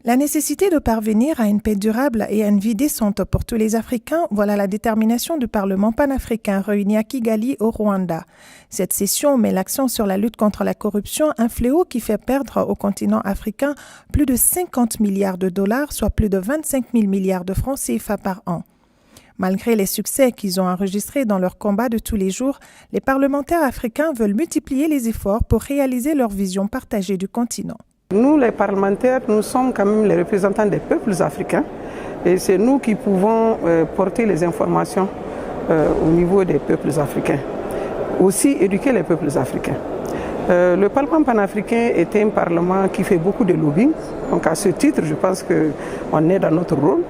La nécessité de parvenir à une paix durable et à une vie décente pour tous les Africains, voilà la détermination du Parlement panafricain réuni à Kigali au Rwanda. Cette session met l'accent sur la lutte contre la corruption, un fléau qui fait perdre au continent africain plus de 50 milliards de dollars, soit plus de 25 000 milliards de francs CFA par an. Malgré les succès qu'ils ont enregistrés dans leur combat de tous les jours, les parlementaires africains veulent multiplier les efforts pour réaliser leur vision partagée du continent. Nous, les parlementaires, nous sommes quand même les représentants des peuples africains et c'est nous qui pouvons porter les informations au niveau des peuples africains. Aussi éduquer les peuples africains. Le Parlement panafricain est un parlement qui fait beaucoup de lobbying. Donc à ce titre, je pense qu'on est dans notre rôle.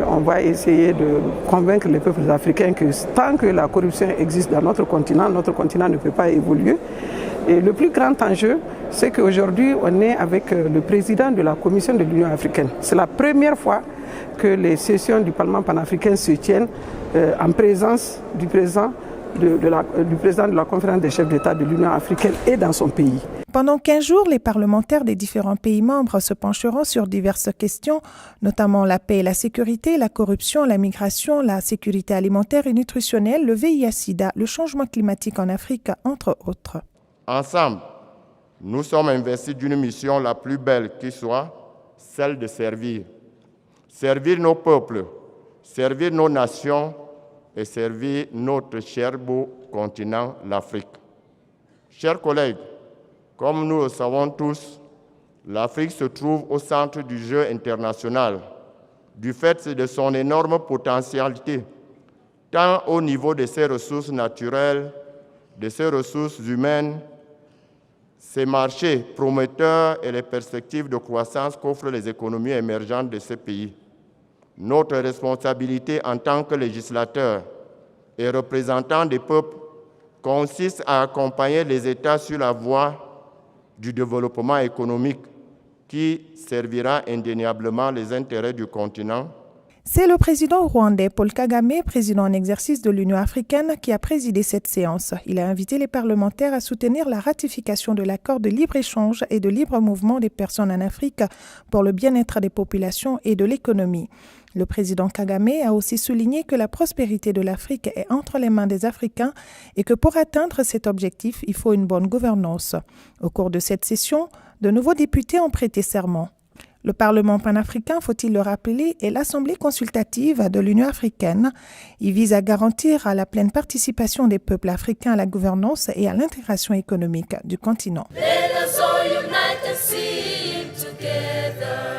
On va essayer de convaincre les peuples africains que tant que la corruption existe dans notre continent ne peut pas évoluer. Et le plus grand enjeu, c'est qu'aujourd'hui, on est avec le président de la Commission de l'Union africaine. C'est la première fois que les sessions du Parlement panafricain se tiennent en présence du président de la conférence des chefs d'État de l'Union africaine et dans son pays. Pendant 15 jours, les parlementaires des différents pays membres se pencheront sur diverses questions, notamment la paix et la sécurité, la corruption, la migration, la sécurité alimentaire et nutritionnelle, le VIH-Sida, le changement climatique en Afrique, entre autres. Ensemble, nous sommes investis d'une mission la plus belle qui soit, celle de servir. Servir nos peuples, servir nos nations et servir notre cher beau continent, l'Afrique. Chers collègues, comme nous le savons tous, l'Afrique se trouve au centre du jeu international, du fait de son énorme potentialité, tant au niveau de ses ressources naturelles, de ses ressources humaines, ses marchés prometteurs et les perspectives de croissance qu'offrent les économies émergentes de ces pays. Notre responsabilité en tant que législateurs et représentants des peuples consiste à accompagner les États sur la voie du développement économique qui servira indéniablement les intérêts du continent. C'est le président rwandais Paul Kagame, président en exercice de l'Union africaine, qui a présidé cette séance. Il a invité les parlementaires à soutenir la ratification de l'accord de libre-échange et de libre mouvement des personnes en Afrique pour le bien-être des populations et de l'économie. Le président Kagame a aussi souligné que la prospérité de l'Afrique est entre les mains des Africains et que pour atteindre cet objectif, il faut une bonne gouvernance. Au cours de cette session, de nouveaux députés ont prêté serment. Le Parlement panafricain, faut-il le rappeler, est l'Assemblée consultative de l'Union africaine. Il vise à garantir la pleine participation des peuples africains à la gouvernance et à l'intégration économique du continent. Let us all unite and sing together.